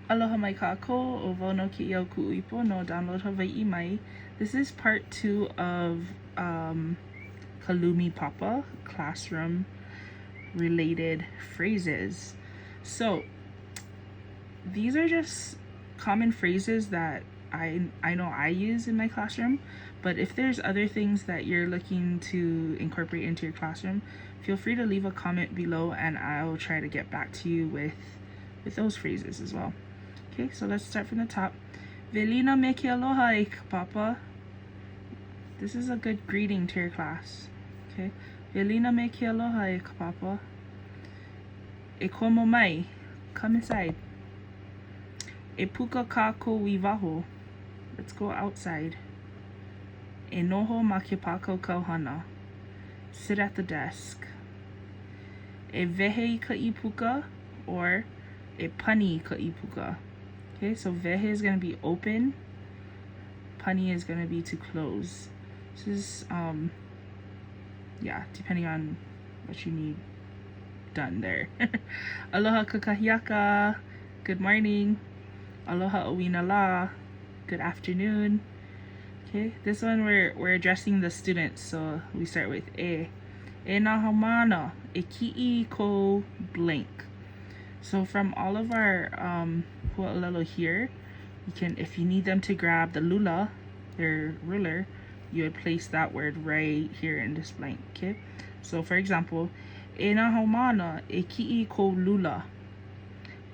Aloha mai kākou, o wau no ki iau kuʻuipo no download Hawaii mai. This is part 2 of Lumi Papa classroom related phrases. So these are just common phrases that I know I use in my classroom, but if there's other things that you're looking to incorporate into your classroom, feel free to leave a comment below and I'll try to get back to you with those phrases as well. Okay, so let's start from the top. Velina me ke aloha e ka papa. This is a good greeting to your class. Okay, Velina me ke aloha e ka papa. E komo mai, come inside. E puka kākou I waho, let's go outside. E noho ma ke pākau kauhana, sit at the desk. E wehe I ka ipuka, or e pani I ka ipuka. Okay, so vehe is going to be open, pani is going to be to close. This is, yeah, depending on what you need done there. Aloha kakahiaka, good morning. Aloha owina la, good afternoon. Okay, this one we're addressing the students, so we start with e. E na haumana, e ki'i ko blank. So from all of our ʻōlelo here, you can, if you need them to grab the lula, their ruler, you would place that word right here in this blank. Okay, so for example, e na haumana e ki'i ko lula.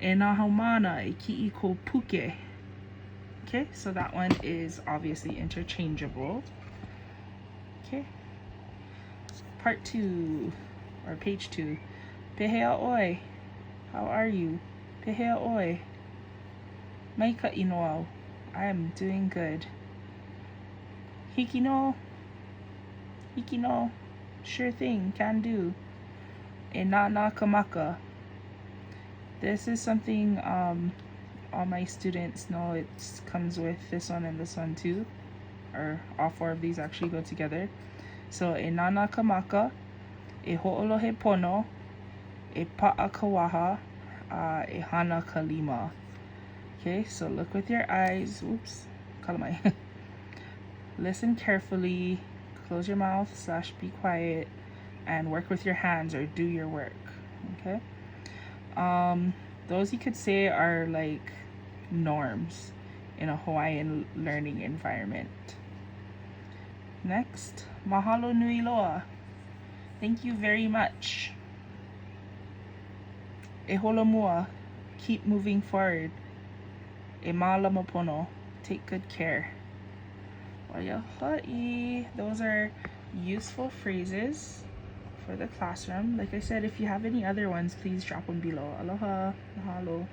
E na haumana e ki'i ko puke. Okay, so that one is obviously interchangeable. Okay, part 2 or page 2. Pehea oi. How are you? Pehea oi. Mai ka inoau. I am doing good. Hiki no. Hiki no. Sure thing, can do. E na kamaka. This is something all my students know. It comes with this one and this one too. Or all 4 of these actually go together. So e na kamaka. E ho'olohe pono. E pa'a kawaha, e hana kalima. Okay, so look with your eyes. Oops, kalamai. Listen carefully, close your mouth / be quiet, and work with your hands or do your work. Okay, those you could say are like norms in a Hawaiian learning environment. Next, mahalo nui loa. Thank you very much. E holomua, keep moving forward. E mālama pono, take good care. Waiahai. Those are useful phrases for the classroom. Like I said, if you have any other ones, please drop them below. Aloha, mahalo.